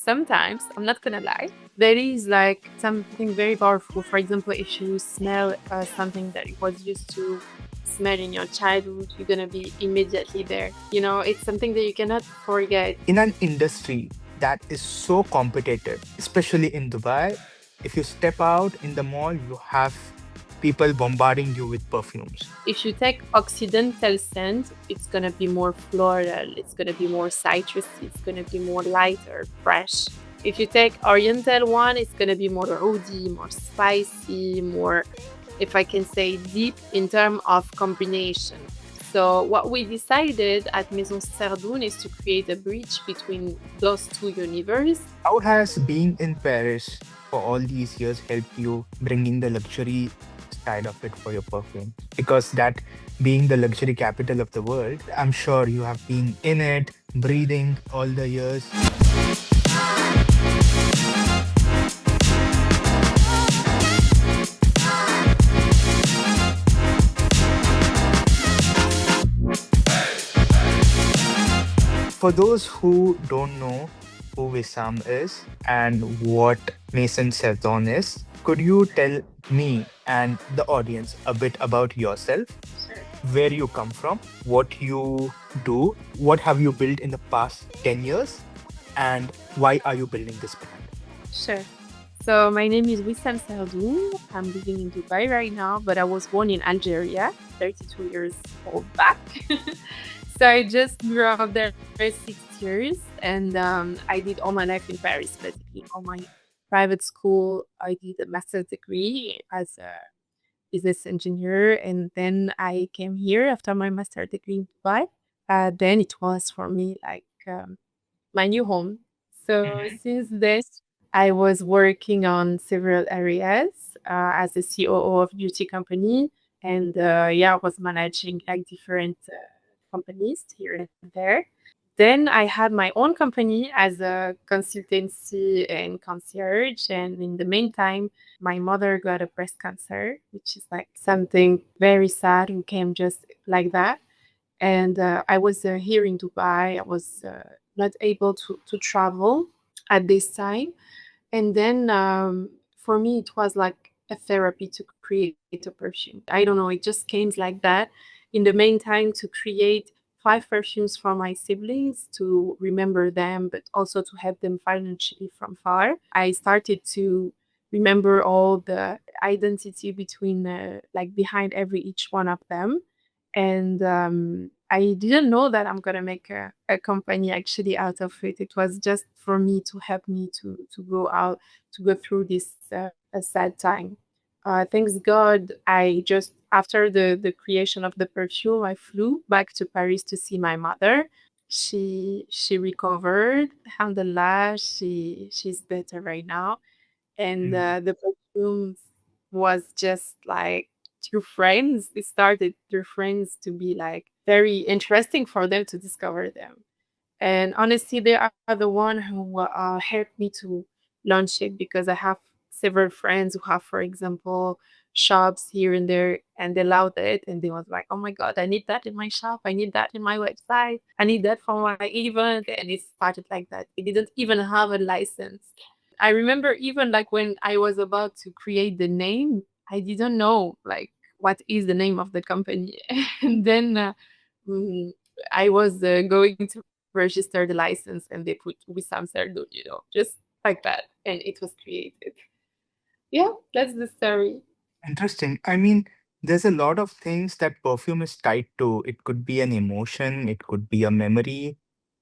sometimes, I'm not gonna lie, there is like something very powerful. For example, if you smell something that it was used to smell in your childhood, you're gonna be immediately there. You know, it's something that you cannot forget. In an industry that is so competitive, especially in Dubai, if you step out in the mall, you have people bombarding you with perfumes. If you take Occidental scent, it's gonna be more floral, it's gonna be more citrusy, it's gonna be more lighter, fresh. If you take Oriental one, it's gonna be more woody, more spicy, more, if I can say, deep in terms of combination. So what we decided at Maison Serdoun is to create a bridge between those two universes. How has being in Paris for all these years helped you bringing the luxury side of it for your perfume? Because that being the luxury capital of the world, I'm sure you have been in it, breathing all the years. For those who don't know who Wissam is and what Mason Serdoun is, could you tell me and the audience a bit about yourself, Sure. where you come from, what you do, what have you built in the past 10 years, and why are you building this brand? Sure. So my name is Wissam Serdoun. I'm living in Dubai right now, but I was born in Algeria, 32 years old back. So I just grew up there for 6 years, and I did all my life in Paris, basically all my private school. I did a master's degree as a business engineer, and then I came here after my master's degree in Dubai. Then it was for me like my new home. So Mhm. since this, I was working on several areas as a COO of beauty company, and yeah, I was managing like different companies here and there. Then I had my own company as a consultancy and concierge, and in the meantime, my mother got a breast cancer, which is like something very sad and came just like that. And I was here in Dubai. I was not able to travel at this time. And then for me, it was like a therapy to create a perfume. I don't know, it just came like that. In the meantime, to create 5 perfumes for my siblings to remember them, but also to help them financially from far. I started to remember all the identity between, like behind every each one of them. And I didn't know that I'm gonna make a company actually out of it. It was just for me to help me to go out to go through this a sad time. Thanks God, I just after the creation of the perfume, I flew back to Paris to see my mother. She recovered, alhamdulillah. She's better right now, and Mm. the perfumes was just like through friends. It started through friends to be like very interesting for them to discover them. And honestly, they are the one who helped me to launch it because I have several friends who have, for example, shops here and there, and they loved it, and they was like, "Oh my god, I need that in my shop. I need that in my website. I need that for my event." And it started like that. It didn't even have a license. I remember even like when I was about to create the name, I didn't know like what is the name of the company, and then mm, I was going to register the license, and they put Wissam Serdoun, just like that, and it was created. Yeah, that's the story. Interesting. I mean, there's a lot of things that perfume is tied to. It could be an emotion, it could be a memory,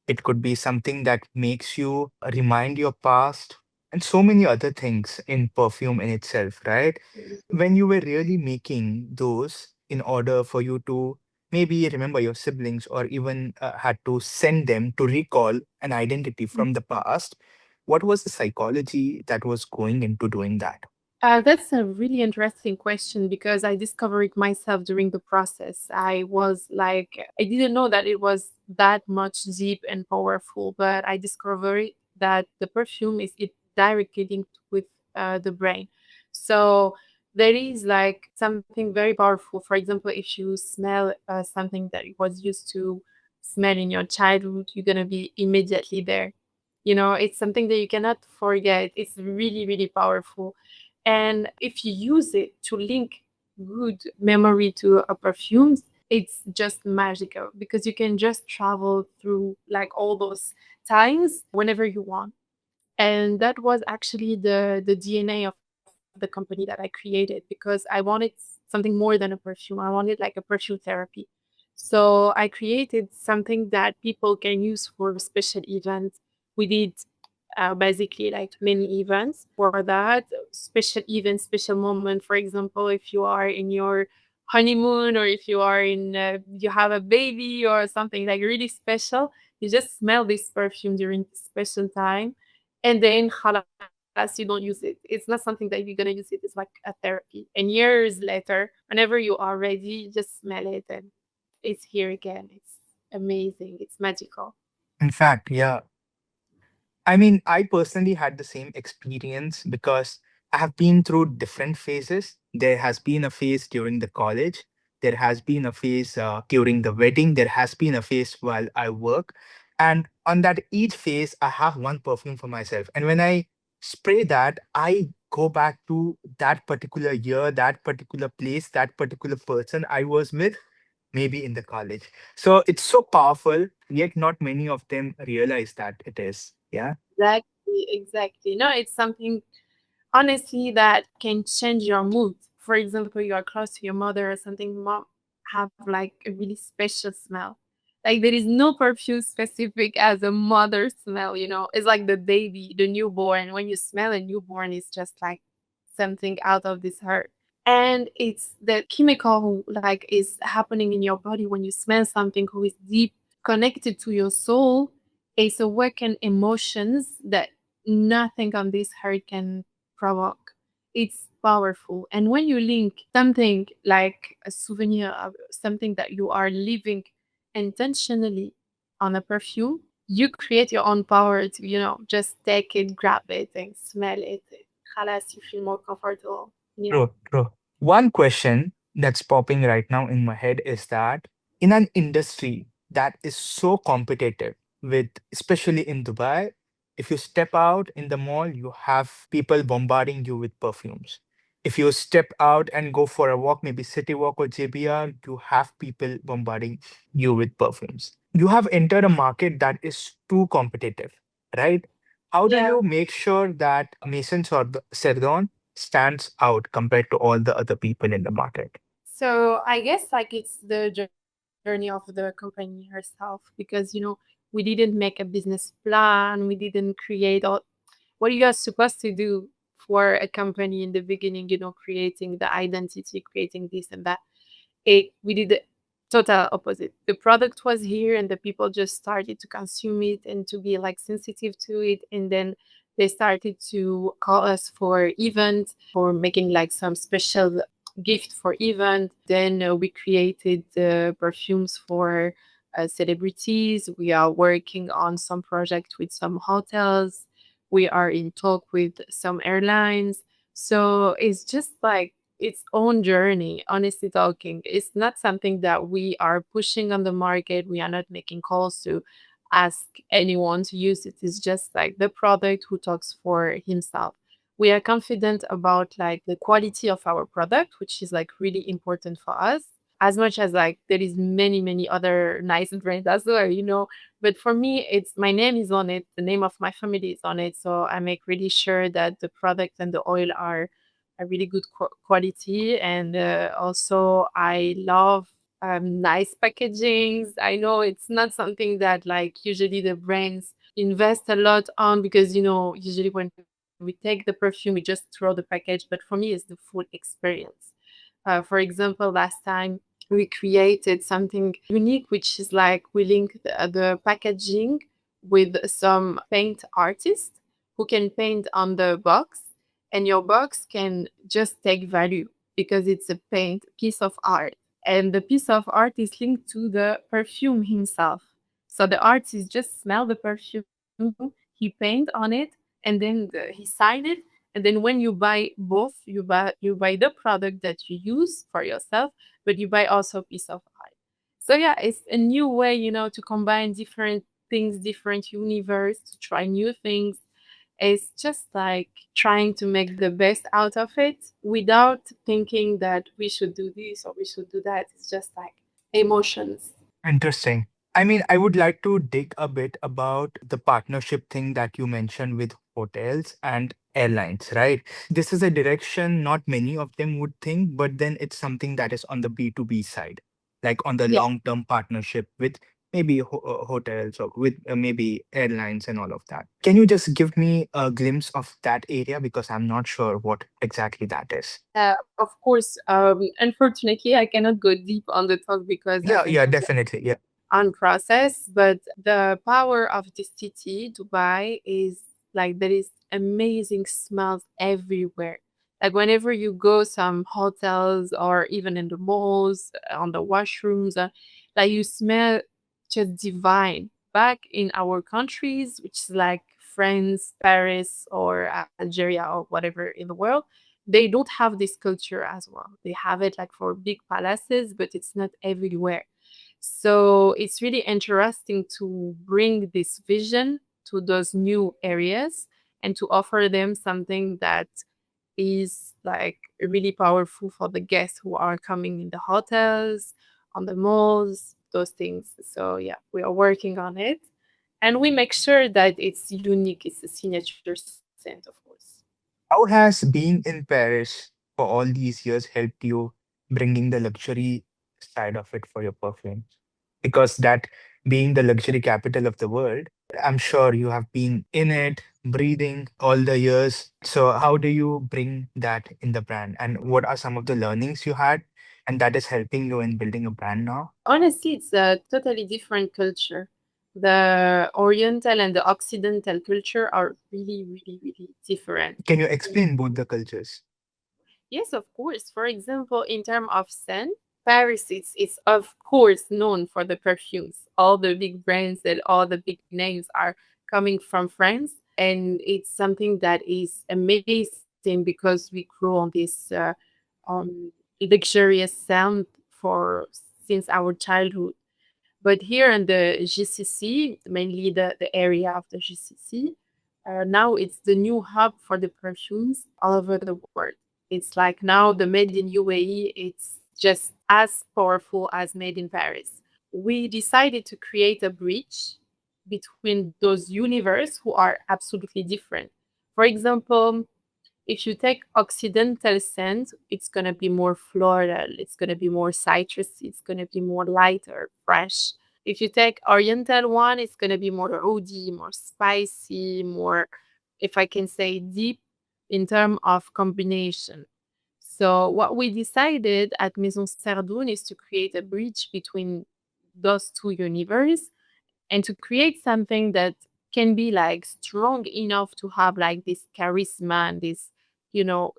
it could be something that makes you remind your past, and so many other things in perfume in itself, right? When you were really making those in order for you to maybe remember your siblings or even had to send them to recall an identity from the past, what was the psychology that was going into doing that? That's a really interesting question because I discovered it myself during the process. I was like, I didn't know that it was that much deep and powerful, but I discovered that the perfume is it directly linked with the brain. So there is like something very powerful. For example, if you smell something that it was used to smell in your childhood, you're gonna be immediately there. It's something that you cannot forget. It's really, really powerful. And if you use it to link good memory to a perfume, it's just magical because you can just travel through like all those times whenever you want. And that was actually the DNA of the company that I created because I wanted something more than a perfume. I wanted like a perfume therapy. So I created something that people can use for special events. We did basically like many events for that special event, special moment. For example, if you are in your honeymoon or if you are in you have a baby or something like really special, you just smell this perfume during this special time, and then halas, you don't use it. It's not something that you're gonna use it. It's like a therapy. And years later, whenever you are ready, you just smell it and it's here again. It's amazing. It's magical. In fact, yeah, I mean, I personally had the same experience because I have been through different phases. There has been a phase during the college, there has been a phase during the wedding, there has been a phase while I work. And on that each phase, I have one perfume for myself. And when I spray that, I go back to that particular year, that particular place, that particular person I was with, maybe in the college. So it's so powerful, yet not many of them realize that it is. Yeah. Exactly, exactly. No, it's something honestly that can change your mood. For example, you are close to your mother or something, mom have like a really special smell. Like there is no perfume specific as a mother smell, It's like the baby, the newborn. When you smell a newborn, it's just like something out of this earth. And it's the chemical who like is happening in your body when you smell something who is deep connected to your soul. It's awaken emotions that nothing on this earth can provoke. It's powerful. And when you link something like a souvenir of something that you are living intentionally on a perfume, you create your own power to, just take it, grab it, and smell it. Halas, you feel more comfortable. Yeah. True, true. One question that's popping right now in my head is that in an industry that is so competitive, with especially in Dubai, if you step out in the mall, you have people bombarding you with perfumes. If you step out and go for a walk, maybe city walk or JBR, you have people bombarding you with perfumes. You have entered a market that is too competitive, right? How do Yeah. you make sure that Serdon stands out compared to all the other people in the market? So I guess like it's the journey of the company herself because we didn't make a business plan, we didn't create all what you are supposed to do for a company in the beginning, creating the identity, creating this and that. We did the total opposite. The product was here and the people just started to consume it and to be like sensitive to it, and then they started to call us for events, for making like some special gift for event. Then we created the perfumes for celebrities. We are working on some project with some hotels. We are in talk with some airlines. So it's just like its own journey, honestly talking. It's not something that we are pushing on the market. We are not making calls to ask anyone to use it. It's just like the product who talks for himself. We are confident about like the quality of our product, which is like really important for us. As much as like there is many, many other nice brands as well. But for me, it's my name is on it, the name of my family is on it. So I make really sure that the product and the oil are a really good quality. And also, I love nice packagings. I know it's not something that like usually the brands invest a lot on because usually when we take the perfume, we just throw the package. But for me, it's the full experience. For example, last time we created something unique, which is like we link the packaging with some paint artist who can paint on the box, and your box can just take value because it's a paint piece of art. And the piece of art is linked to the perfume himself. So the artist just smell the perfume, he paint on it, and then he sign it. And then when you buy both, you buy the product that you use for yourself, but you buy also a piece of art. So yeah, it's a new way, to combine different things, different universe, to try new things. It's just like trying to make the best out of it without thinking that we should do this or we should do that. It's just like emotions. Interesting. I mean, I would like to dig a bit about the partnership thing that you mentioned with hotels and airlines, right? This is a direction not many of them would think, but then it's something that is on the B2B side, like on the Yeah. long-term partnership with maybe hotels or with maybe airlines and all of that. Can you just give me a glimpse of that area? Because I'm not sure what exactly that is. Of course, unfortunately, I cannot go deep on the talk because, as Yeah, I yeah, told, definitely. Yeah. on process, but the power of this city, Dubai, is like there is amazing smells everywhere. Like whenever you go some hotels or even in the malls, on the washrooms, like you smell just divine. Back in our countries, which is like France, Paris, or Algeria, or whatever in the world, they don't have this culture as well. They have it like for big palaces, but it's not everywhere. So it's really interesting to bring this vision to those new areas and to offer them something that is like really powerful for the guests who are coming in the hotels, on the malls, those things. So yeah, we are working on it. And we make sure that it's unique, it's a signature scent, of course. How has being in Paris for all these years helped you bringing the luxury side of it for your perfumes? Because that being the luxury capital of the world, I'm sure you have been in it, breathing all the years. So, how do you bring that in the brand? And what are some of the learnings you had? And that is helping you in building a brand now? Honestly, it's a totally different culture. The Oriental and the Occidental culture are really, really, really different. Can you explain both the cultures? Yes, of course. For example, in terms of scent, Paris is of course known for the perfumes. All the big brands and all the big names are coming from France, and it's something that is amazing because we grew on this um, luxurious sound for since our childhood. But here in the GCC, mainly the area of the GCC, now it's the new hub for the perfumes all over the world. It's like now the made in UAE, it's just as powerful as made in Paris. We decided to create a bridge between those universes who are absolutely different. For example, if you take Occidental scent, it's gonna be more floral, it's gonna be more citrusy, it's gonna be more lighter, fresh. If you take Oriental one, it's gonna be more rody, more spicy, more, if I can say, deep in terms of combination. So what we decided at Maison Serdoun is to create a bridge between those two universes and to create something that can be like strong enough to have like this charisma and this,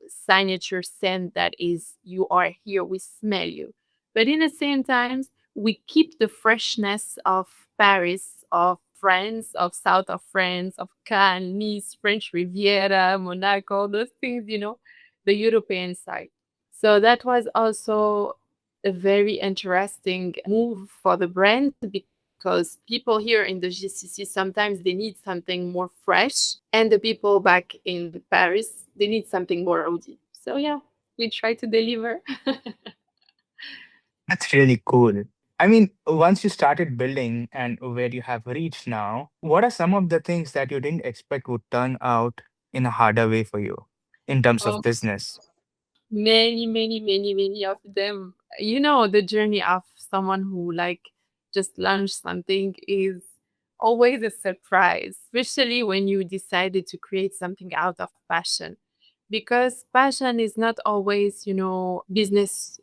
signature scent that is, you are here, we smell you. But in the same time, we keep the freshness of Paris, of France, of south of France, of Cannes, Nice, French Riviera, Monaco, those things, the European side. So that was also a very interesting move for the brand because people here in the GCC sometimes they need something more fresh, and the people back in Paris they need something more rowdy. So yeah, we try to deliver. That's really cool. I mean, once you started building and where you have reached now, what are some of the things that you didn't expect would turn out in a harder way for you in terms of Oh, business? many, many, many, many of them. The journey of someone who like just launched something is always a surprise, especially when you decided to create something out of passion. Because passion is not always, business,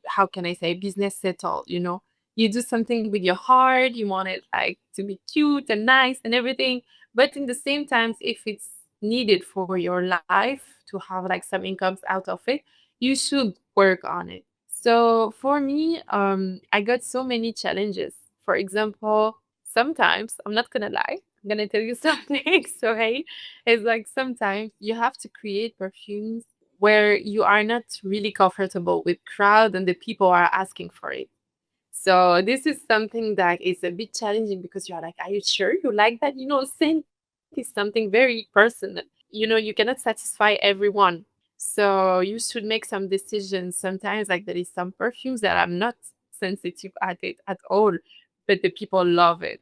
how can I say, business settled, You do something with your heart, you want it like to be cute and nice and everything. But in the same time, if it's needed for your life to have like some incomes out of it, you should work on it. So for me, I got so many challenges. For example, sometimes I'm not gonna lie, I'm gonna tell you something. So hey, it's like sometimes you have to create perfumes where you are not really comfortable with crowd and the people are asking for it. So this is something that is a bit challenging because you're like, are you sure you like that? Scent is something very personal. You cannot satisfy everyone. So you should make some decisions. Sometimes, like, there is some perfumes that I'm not sensitive at it at all, but the people love it.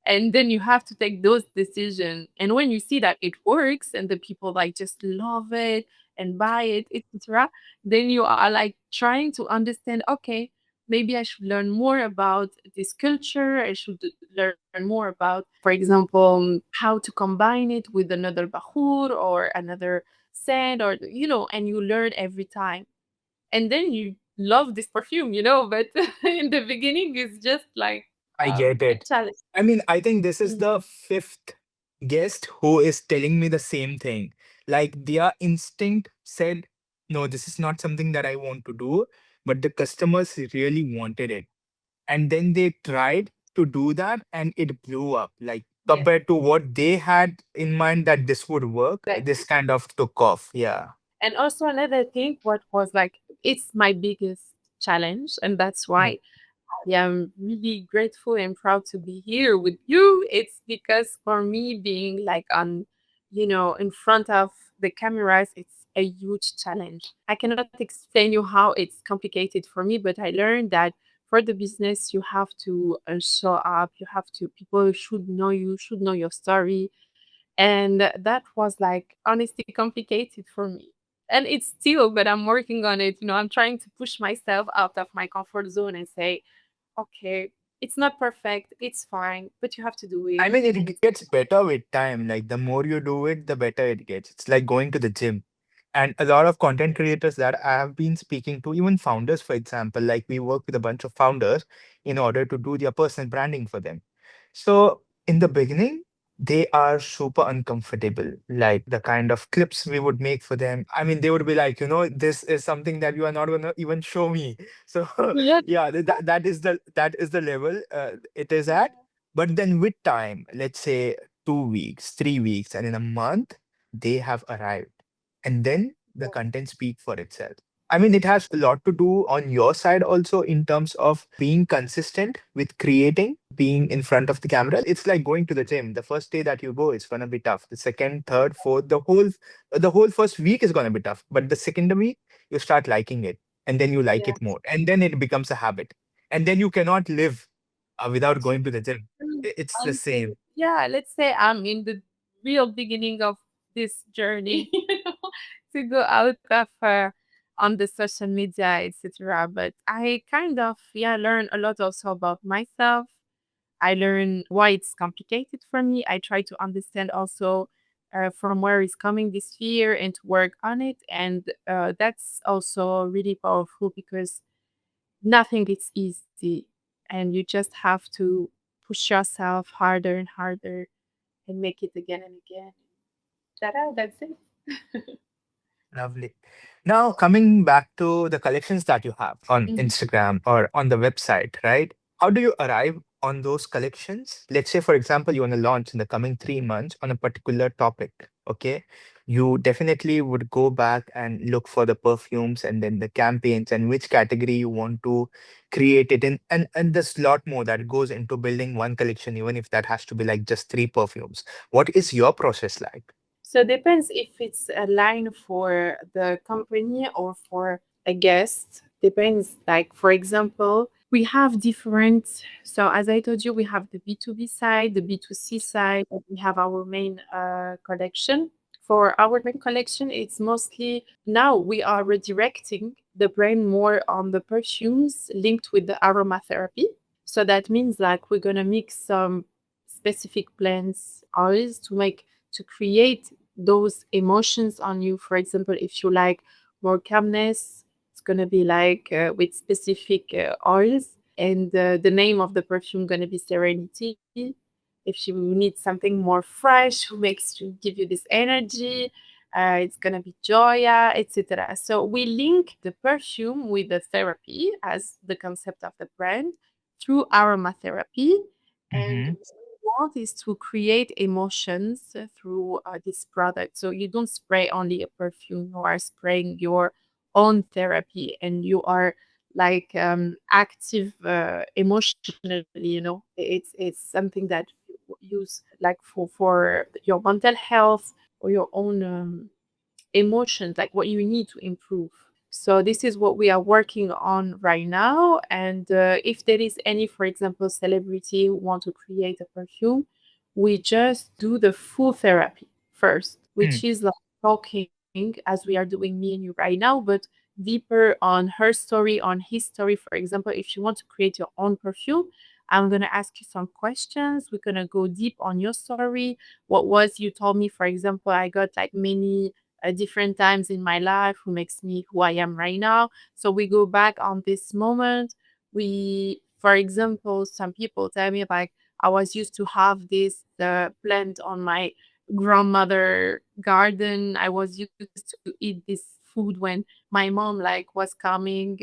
And then you have to take those decisions. And when you see that it works and the people like just love it and buy it, etc., then you are like trying to understand, okay, maybe I should learn more about this culture. I should learn more about, for example, how to combine it with another bahur or another scent, or and you learn every time. And then you love this perfume, but in the beginning it's just like I get a it. challenge. I mean, I think this is Mhm. the fifth guest who is telling me the same thing. Like their instinct said, no, this is not something that I want to do, but the customers really wanted it. And then they tried to do that and it blew up. Like Yes. compared to what they had in mind that this would work, this Exactly. kind of took off. Yeah. And also another thing, what was like, it's my biggest challenge, and that's Mm. why I am really grateful and proud to be here with you. It's because for me, being like in front of the cameras, it's a huge challenge. I cannot explain you how it's complicated for me, but I learned that for the business, you have to show up. You have to, people should know you, should know your story. And that was like honestly complicated for me. And it's still, but I'm working on it. I'm trying to push myself out of my comfort zone and say, okay, it's not perfect, it's fine, but you have to do it. I mean, And it it's gets better with time. Like the more you do it, the better it gets. It's like going to the gym. And a lot of content creators that I have been speaking to, even founders, for example, like we work with a bunch of founders in order to do their personal branding for them. So in the beginning, they are super uncomfortable. Like the kind of clips we would make for them. I mean, they would be like, this is something that you are not gonna even show me. So yeah, yeah, that is the level it is at. But then with time, let's say 2 weeks, 3 weeks, and in a month, they have arrived. And then the content speak for itself. I mean, it has a lot to do on your side also in terms of being consistent with creating, being in front of the camera. It's like going to the gym. The first day that you go is gonna be tough. The second, third, fourth, the whole first week is gonna be tough. But the second week, you start liking it, and then you like yeah. it more, and then it becomes a habit, and then you cannot live without going to the gym. It's the Until, same. yeah, let's say I'm in the real beginning of this journey, to go out of on the social media, etc. But I kind of, yeah, learn a lot also about myself. I learn why it's complicated for me. I try to understand also from where is coming this fear and to work on it. And that's also really powerful because nothing is easy. And you just have to push yourself harder and harder and make it again and again. That's it. Lovely. Now, coming back to the collections that you have on Mhm. Instagram or on the website, right? How do you arrive on those collections? Let's say, for example, you want to launch in the coming 3 months on a particular topic. Okay. You definitely would go back and look for the perfumes and then the campaigns and which category you want to create it in. And there's a lot more that goes into building one collection, even if that has to be like just three perfumes. What is your process like? So depends if it's a line for the company or for a guest. Depends. Like for example, we have different. So as I told you, we have the B2B side, the B2C side, and we have our main collection. For our main collection, it's mostly now we are redirecting the brain more on the perfumes linked with the aromatherapy. So that means like we're gonna mix some specific blends, oils to create those emotions on you. For example, if you like more calmness, it's gonna be like with specific oils, and the name of the perfume gonna be Serenity. If you need something more fresh, who makes you give you this energy, it's gonna be Joya, etc. So we link the perfume with the therapy as the concept of the brand through aromatherapy, and Mm-hmm. want is to create emotions through this product. So you don't spray only a perfume, you are spraying your own therapy, and you are like active emotionally, it's something that you use like for your mental health or your own emotions, like what you need to improve. So this is what we are working on right now. And if there is any, for example, celebrity who want to create a perfume, we just do the full therapy first, Mm. which is like talking as we are doing me and you right now, but deeper on her story, on his story. For example, if you want to create your own perfume, I'm gonna ask you some questions. We're gonna go deep on your story. What was you told me, for example, I got like many different times in my life who makes me who I am right now. So we go back on this moment. We, for example, some people tell me like I was used to have this plant on my grandmother garden. I was used to eat this food when my mom like was coming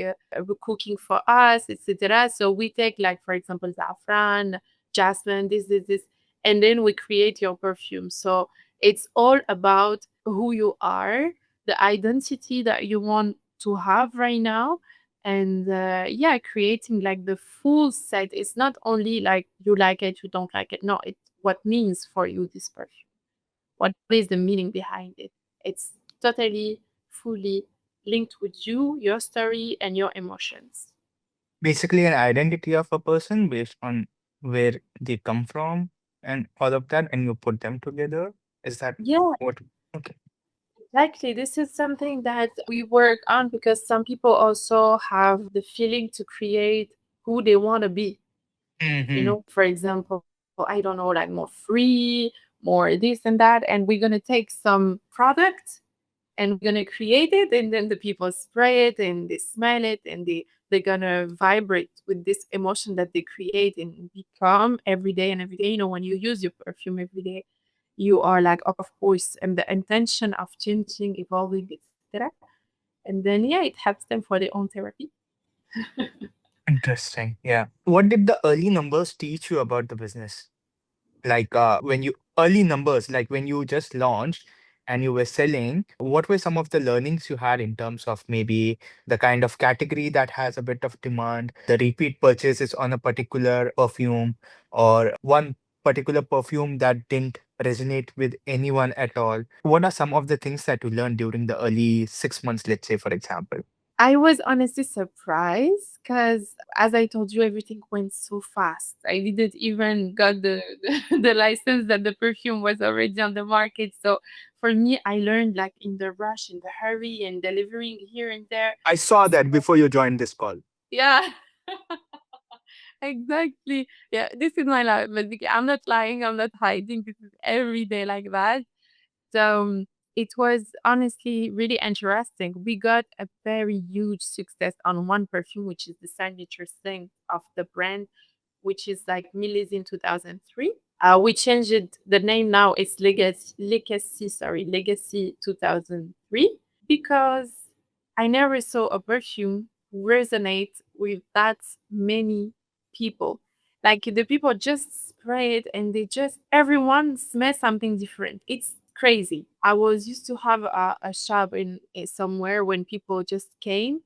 cooking for us, etc. So we take like for example saffron, jasmine, this, and then we create your perfume. So it's all about who you are, the identity that you want to have right now. And yeah, creating like the full set. It's not only like you like it, you don't like it. No, it's what means for you this perfume. What is the meaning behind it? It's totally, fully linked with you, your story, and your emotions. Basically, an identity of a person based on where they come from and all of that, and you put them together. Is that Yeah, what? Okay. exactly. This is something that we work on because some people also have the feeling to create who they want to be. Hmm. For example, I don't know, like more free, more this and that. And we're going to take some product and we're going to create it. And then the people spray it and they smell it and they're going to vibrate with this emotion that they create and become every day and every day. When you use your perfume every day, you are like, of course, and the intention of changing, evolving, etc. And then, yeah, it helps them for their own therapy. Interesting. Yeah. What did the early numbers teach you about the business? Like when you early numbers, like when you just launched and you were selling, what were some of the learnings you had in terms of maybe the kind of category that has a bit of demand, the repeat purchases on a particular perfume, or one particular perfume that didn't resonate with anyone at all? What are some of the things that you learned during the early 6 months, let's say, for example? I was honestly surprised because, as I told you, everything went so fast. I didn't even got the license that the perfume was already on the market. So for me, I learned like in the rush, in the hurry, and delivering here and there. I saw that before you joined this call. Yeah, exactly. Yeah, this is my life. But I'm not lying. I'm not hiding. This is every day like that. So it was honestly really interesting. We got a very huge success on one perfume, which is the signature scent of the brand, which is like Millie's in 2003. We changed it. The name now is Legacy 2003, because I never saw a perfume resonate with that many people. Like the people just spray it and they just, everyone smells something different. It's crazy. I was used to have a shop in somewhere when people just came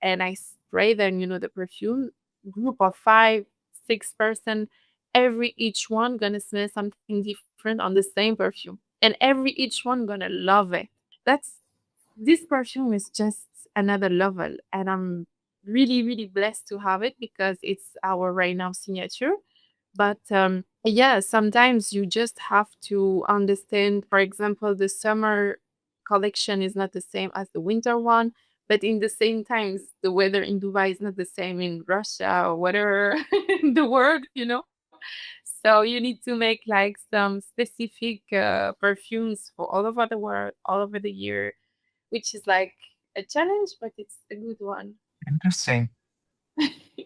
and I spray them, the perfume, group of five, 6 person, every each one gonna smell something different on the same perfume. And every each one gonna love it. That's this perfume is just another level, and I'm really, really blessed to have it because it's our right now signature. But yeah, sometimes you just have to understand. For example, the summer collection is not the same as the winter one, but in the same times, the weather in Dubai is not the same in Russia or whatever in the world. So you need to make like some specific perfumes for all over the world, all over the year, which is like a challenge, but it's a good one. Interesting.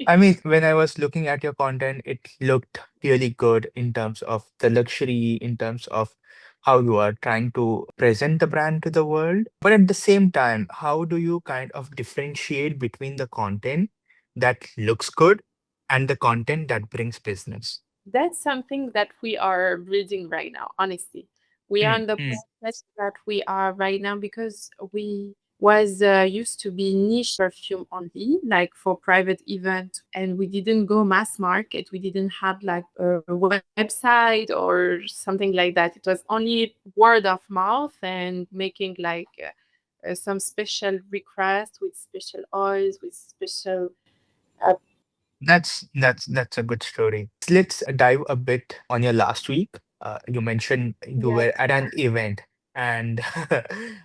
I mean, when I was looking at your content, it looked really good in terms of the luxury, in terms of how you are trying to present the brand to the world. But at the same time, how do you kind of differentiate between the content that looks good and the content that brings business? That's something that we are building right now, honestly. We are Mm, in the mm, process that we are right now because was used to be niche perfume only, like for private event, and we didn't go mass market. We didn't have like a website or something like that. It was only word of mouth and making like some special requests with special oils, with special uh, That's a good story. Let's dive a bit on your last week. You mentioned you yes, were at an event, and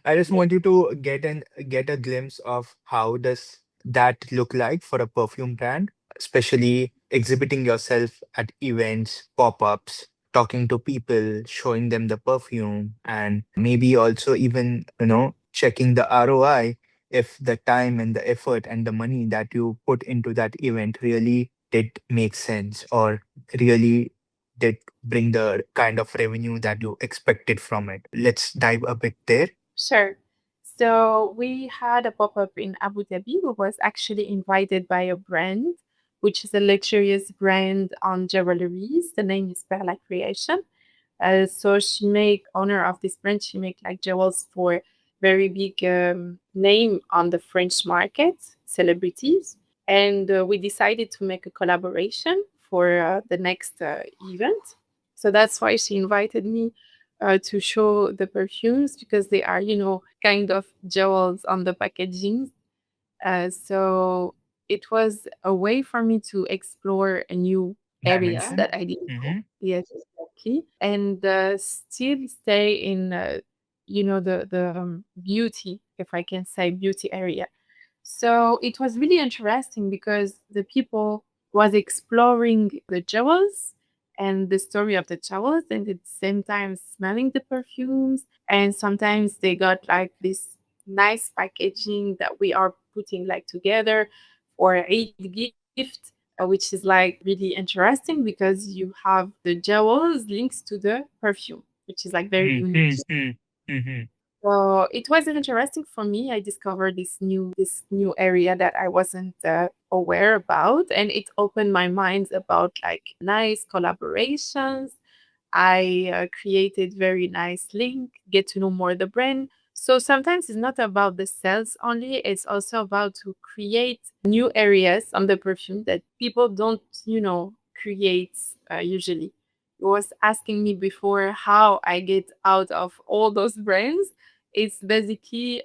I just want you to get a glimpse of how does that look like for a perfume brand, especially exhibiting yourself at events, pop-ups, talking to people, showing them the perfume, and maybe also even, checking the ROI if the time and the effort and the money that you put into that event really did make sense or really did bring the kind of revenue that you expected from it. Let's dive a bit there. sure. So we had a pop-up in Abu Dhabi. We was actually invited by a brand, which is a luxurious brand on jewelries. The name is Perla Creation. So she make owner of this brand. She make like jewels for very big name on the French market, celebrities, and we decided to make a collaboration for the next event. So that's why she invited me to show the perfumes because they are, kind of jewels on the packaging. So it was a way for me to explore a new area Dimension. that I didn't Mm-hmm. know. Yes, exactly, and still stay in, the beauty, if I can say, beauty area. So it was really interesting because the people was exploring the jewels and the story of the jewels, and at the same time smelling the perfumes. And sometimes they got like this nice packaging that we are putting like together for a Eid gift, which is like really interesting because you have the jewels links to the perfume, which is like very unique. Mm-hmm. Mm-hmm. So it was interesting for me. I discovered this new area that I wasn't aware about, and it opened my mind about like nice collaborations. I created very nice link, get to know more the brand. So sometimes it's not about the sales only; it's also about to create new areas on the perfume that people don't, create usually. You was asking me before how I get out of all those brands. It's basically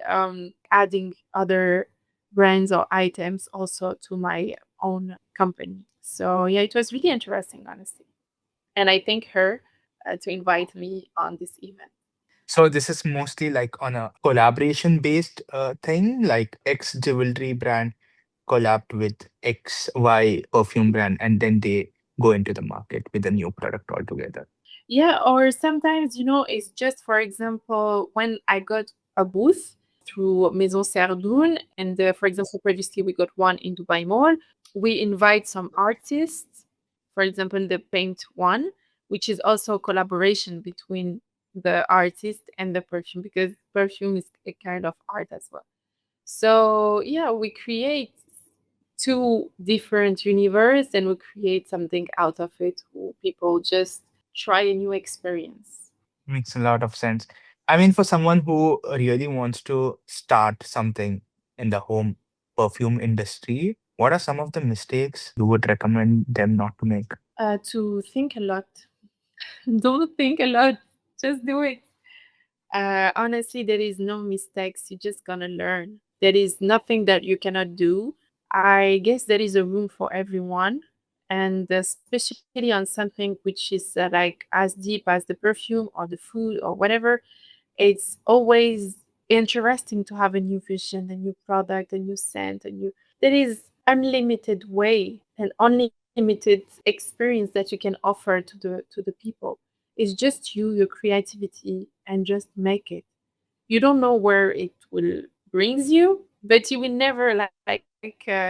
adding other brands or items also to my own company. So yeah, it was really interesting, honestly. And I thank her to invite me on this event. So this is mostly like on a collaboration based thing, like X jewelry brand collabed with XY perfume brand, and then they go into the market with a new product altogether. Yeah, or sometimes, it's just, for example, when I got a booth through Maison Serdoun, and for example, previously we got one in Dubai Mall, we invite some artists, for example, the Paint One, which is also a collaboration between the artist and the perfume, because perfume is a kind of art as well. So yeah, we create two different universe and we create something out of it. Who people just try a new experience. Makes a lot of sense. I mean, for someone who really wants to start something in the home perfume industry, what are some of the mistakes you would recommend them not to make? To think a lot. Don't think a lot. Just do it. Honestly, there is no mistakes. You're just gonna learn. There is nothing that you cannot do. I guess there is a room for everyone, and especially on something which is like as deep as the perfume or the food or whatever. It's always interesting to have a new vision, a new product, a new scent, a new. There is unlimited way and unlimited experience that you can offer to the people. It's just you, your creativity, and just make it. You don't know where it will brings you, but you will never like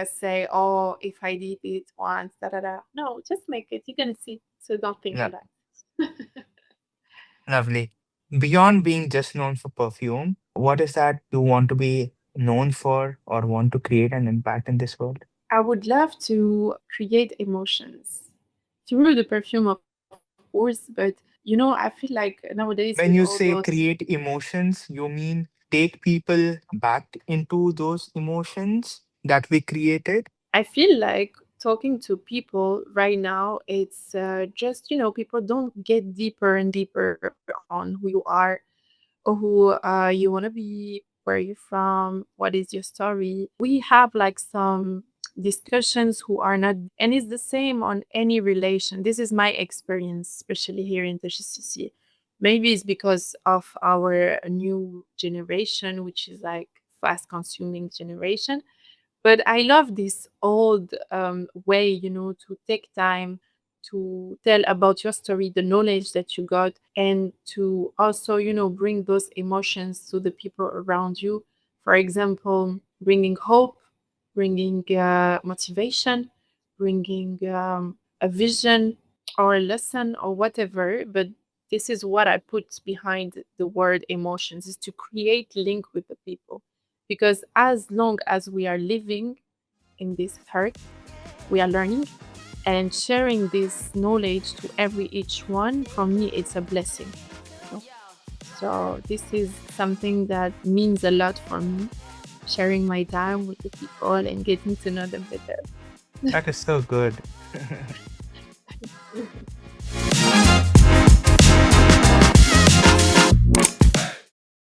say, "Oh, if I did it once, da da da." No, just make it. You're gonna see. So don't think a Lo- lot. Lovely. Beyond being just known for perfume, what is that you want to be known for or want to create an impact in this world? I would love to create emotions through the perfume, of course, but I feel like nowadays with all When you those say create emotions, you mean take people back into those emotions that we created? I feel like talking to people right now, it's just, people don't get deeper and deeper on who you are or who you want to be, where you're from, what is your story. We have like some discussions who are not, and it's the same on any relation. This is my experience, especially here in the GCC. Maybe it's because of our new generation, which is like fast consuming generation, but I love this old way, to take time to tell about your story, the knowledge that you got, and to also, bring those emotions to the people around you. For example, bringing hope, bringing motivation, bringing a vision or a lesson or whatever. But this is what I put behind the word emotions, is to create link with the people, because as long as we are living in this earth, we are learning and sharing this knowledge to every each one. For me, it's a blessing. No? So this is something that means a lot for me, sharing my time with the people and getting to know them better. That is so good.